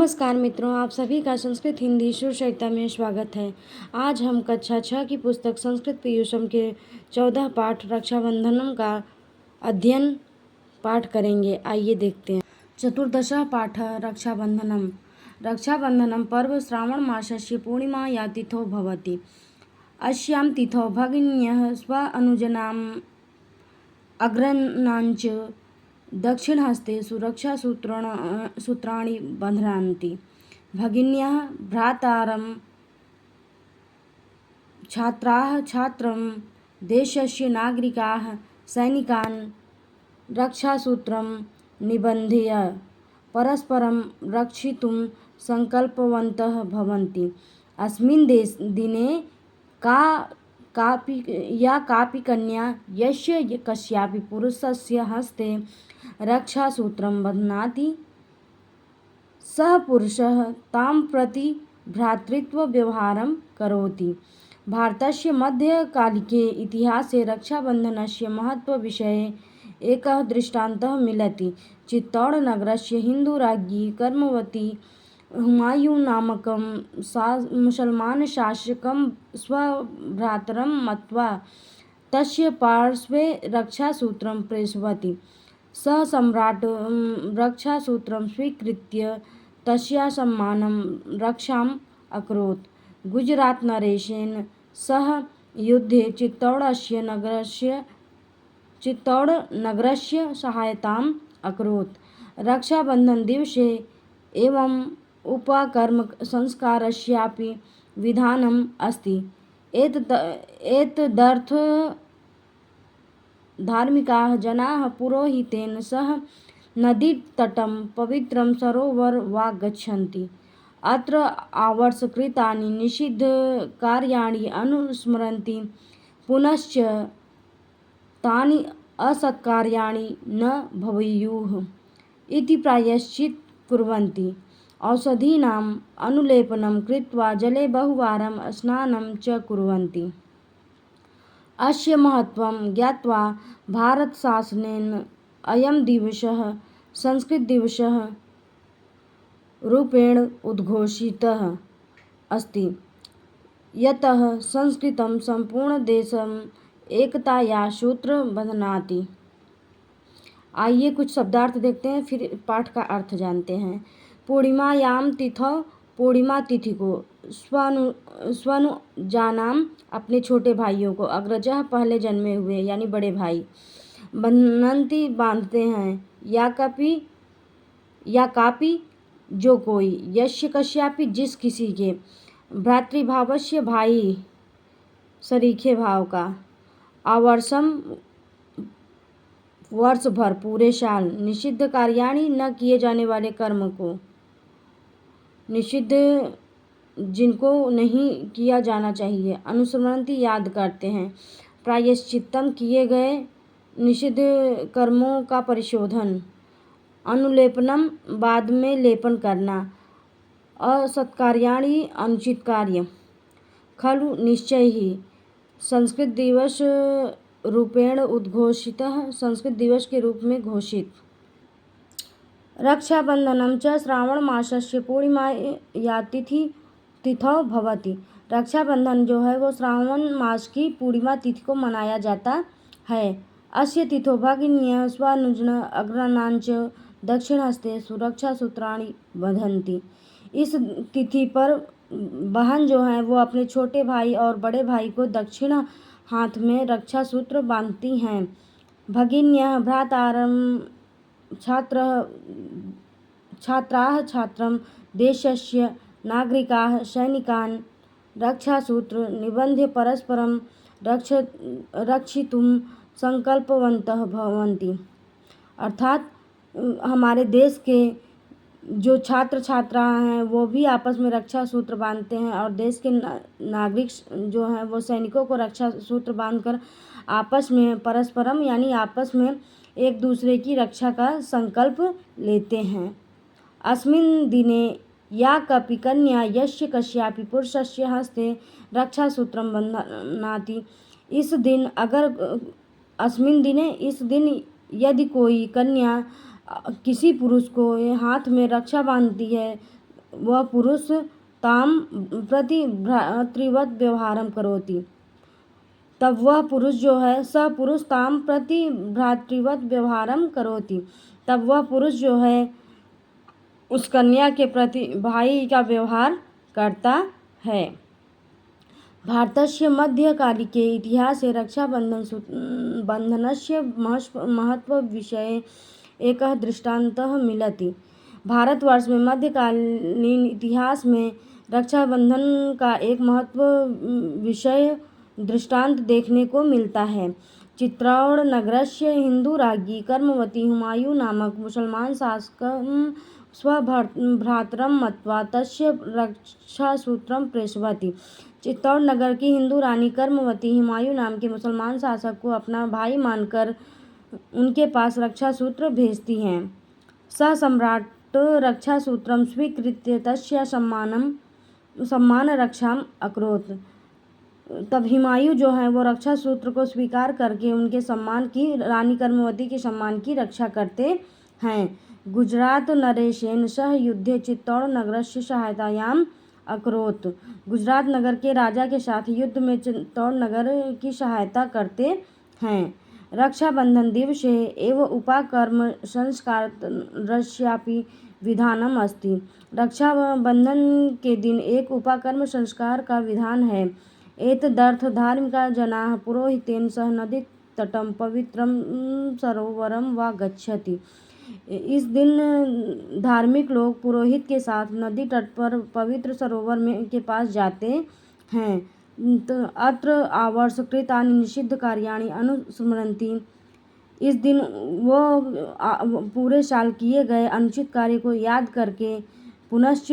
नमस्कार मित्रों, आप सभी का संस्कृत हिंदी शुश्रूषा में स्वागत है। आज हम कक्षा 6 की पुस्तक संस्कृत पीयूषम के 14 पाठ रक्षाबंधनम का अध्ययन पाठ करेंगे। आइए देखते हैं। चतुर्दशः पाठः रक्षाबंधनम। रक्षाबंधनम पर्व श्रावण मासस्य पूर्णिमाया तिथौ भवति। अस्यां तिथौ भगिन्यः स्वानुजनाम् अग्रणाञ्च दक्षिणहस्ते सूत्राणि बध्नान्ति। भगिन्यः भ्रातारं छात्राः छात्रं देशस्य नागरिकाः सैनिकान् रक्षासूत्रं निबध्य परस्परं रक्षितुं सङ्कल्पवन्तः भवन्ति। अस्मिन् दिने कापि कन्या यस्य कस्यापि पुरुषस्य हस्ते रक्षासूत्रं बध्नाति, सः पुरुषः तां प्रति भ्रातृत्वव्यवहारं करोति। भारतस्य मध्यकालिके इतिहासे रक्षाबन्धनस्य महत्त्वविषये एकः दृष्टान्तः मिलति। चित्तौडनगरस्य हिन्दुराज्ञी कर्मवती हुमायूँनामकं मुसल्मानशासकं स्वभ्रातरं मत्वा तस्य पार्श्वे रक्षासूत्रं प्रेषितवती। सः सम्राट् रक्षासूत्रं स्वीकृत्य तस्याः सम्मानं रक्षाम् अकरोत्। गुजरातनरेशेन सह युद्धे चित्तौडनगरस्य सहायताम् अकरोत्। रक्षाबन्धनदिवसे एवम् उपकर्मसंस्कारस्यापि विधानम् अस्ति। एतदर्थं धार्मिकाः जनाः पुरोहितेन सह नदीतटं पवित्रं सरोवरं वा गच्छन्ति। अत्र आवर्षकृतानि निषिद्धकार्याणि अनुस्मरन्ति, पुनश्च तानि असत्कार्याणि न भवेयुः इति प्रायश्चित्तं कुर्वन्ति। औषधीनाम् अनुलेपनं कृत्वा जले बहुवारं स्नानं च कुर्वन्ति। अस्य महत्त्वं ज्ञात्वा भारतशासनेन अयं दिवसः संस्कृतदिवसः रूपेण उद्घोषितः अस्ति, यतः संस्कृतं सम्पूर्णदेशम् एकताया सूत्रं बध्नाति। आइए कुछ शब्दार्थ देखते हैं, फिर पाठ का अर्थ जानते हैं। पूर्णिमायाम तिथौ, पूर्णिमा तिथि को, स्वनुजानाम अपने छोटे भाइयों को, अग्रजः पहले जन्मे हुए यानी बड़े भाई, बध्नन्ति बांधते हैं, या कापि जो कोई, यस्य कस्यापि जिस किसी के, भ्रातृभावस्य भाई सरीखे भाव का, आवर्षम वर्ष भर पूरे साल, निषिद्ध कार्याणि न किए जाने वाले कर्म को, निषिद्ध जिनको नहीं किया जाना चाहिए, अनुस्मरन्ति याद करते हैं, प्रायश्चित्तम किए गए निषिद्ध कर्मों का परिशोधन, अनुलेपनम बाद में लेपन करना, असत्कार्याणि अनुचित कार्य, खलु निश्चय ही संस्कृत दिवस रूपेण उद्घोषितः, संस्कृत दिवस के रूप में घोषित। रक्षाबंधनम च श्रावण मासस्य पूर्णिमाया तिथौ भवति। रक्षाबंधन जो है वो श्रावण मास की पूर्णिमा तिथि को मनाया जाता है। अस्य तिथौ भगिन्यः स्वानुजनाम् अग्रणाञ्च दक्षिणहस्ते सुरक्षासूत्राणि बध्नन्ति। इस तिथि पर बहन जो है वो अपने छोटे भाई और बड़े भाई को दक्षिण हाथ में रक्षा सूत्र बांधती हैं। भगिन्यः भ्रातारं छात्राः छात्रं देशस्य नागरिकाः सैनिकान् रक्षासूत्र निबध्य परस्परं रक्षितुं संकल्पवन्तः भवन्ति। अर्थात हमारे देश के जो छात्र छात्रा हैं वो भी आपस में रक्षा सूत्र बांधते हैं, और देश के नागरिक जो हैं वो सैनिकों को रक्षा सूत्र बांधकर आपस में परस्परम यानी आपस में एक दूसरे की रक्षा का संकल्प लेते हैं। अस्मिन् दिने या कापि कन्या यस्य कस्यापि पुरुषस्य हस्ते रक्षासूत्रं बध्नाति। इस दिन यदि कोई कन्या किसी पुरुष को हाथ में रक्षा बांधती है, वह पुरुष ताम प्रति भ्रातृवत व्यवहारम करोति। तब वह पुरुष जो है, स पुरुष ताम प्रति भ्रातृवत व्यवहारम करोति, तब वह पुरुष जो है उस कन्या के प्रति भाई का व्यवहार करता है। भारतस्य मध्यकालिके इतिहासे रक्षाबन्धनस्य महत्वविषये एकः दृष्टान्तः मिलति। भारतवर्ष में मध्यकालीन इतिहास में रक्षाबंधन का एक महत्व विषय दृष्टांत देखने को मिलता है। चित्तौड़ नगरस्य हिंदू राज्ञी कर्मवती हुमायूं नामक मुसलमान शासकं स्वभ्रातरं मत्वा तस्य रक्षासूत्रं प्रेषयति। चित्तौड़ नगर की हिंदू रानी कर्मवती हुमायूं नाम के मुसलमान शासक को अपना भाई मानकर उनके पास रक्षा सूत्र भेजती हैं। स सम्राट रक्षासूत्रं स्वीकृत्य तस्य सम्मान रक्षाम अकरोत्। तब हुमायूं जो है वो रक्षा सूत्र को स्वीकार करके उनके सम्मान की, रानी कर्मवती के सम्मान की रक्षा करते हैं। गुजरात नरेशेन सह युद्धे चित्तौड़ नगरस्य सहायतायाम अकरोत्। गुजरात नगर के राजा के साथ युद्ध में चित्तौड़ नगर की सहायता करते हैं। रक्षाबंधन दिवसे एव उपाकर्म संस्कारस्यापि विधानम अस्ति। रक्षाबंधन के दिन एक उपाकर्म संस्कार का विधान है। एतदर्थ धार्मिका जनाः पुरोहितेन सह नदीतटं पवित्रं सरोवरं वा गच्छति। इस दिन धार्मिक लोग पुरोहित के साथ नदी तट पर पवित्र सरोवर में के पास जाते हैं। अत्र आवर्षकृतानि निषिद्ध कार्याणि अनुस्मरन्ति। इस दिन वो पूरे साल किए गए अनुचित कार्य को याद करके पुनश्च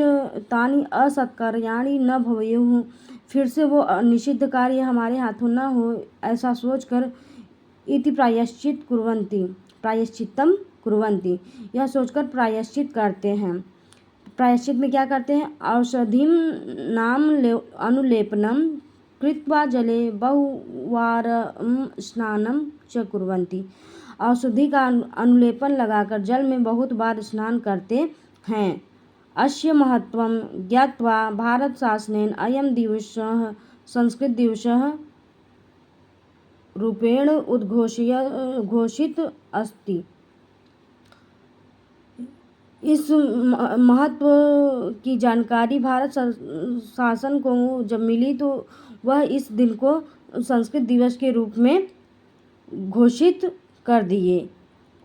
तानि असत्कार्याणि न भवेयुः, फिर से वो निषिद्ध कार्य हमारे हाथों न हो, ऐसा सोचकर इति प्रायश्चित्तम कुर्वन्ति, यह सोचकर प्रायश्चित करते हैं। प्रायश्चित में क्या करते हैं? औषधिं नाम अनुलेपनम कृत्वा जले बहुवारं स्नानं च कुर्वन्ति। औषधि का अनुलेपन लगाकर जल में बहुत बार स्नान करते हैं। अस्य महत्वं ज्ञात्वा भारत शासनेन अयं दिवसः संस्कृत दिवसः रूपेण घोषित अस्ति। इस महत्व की जानकारी भारत शासन को जब मिली तो वह इस दिन को संस्कृत दिवस के रूप में घोषित कर दिए।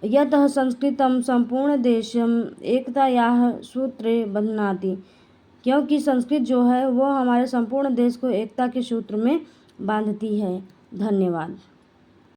यतः संस्कृतं संपूर्ण देशम एकतायाः सूत्रे बध्नाति, क्योंकि संस्कृत जो है वो हमारे संपूर्ण देश को एकता के सूत्र में बांधती है। धन्यवाद।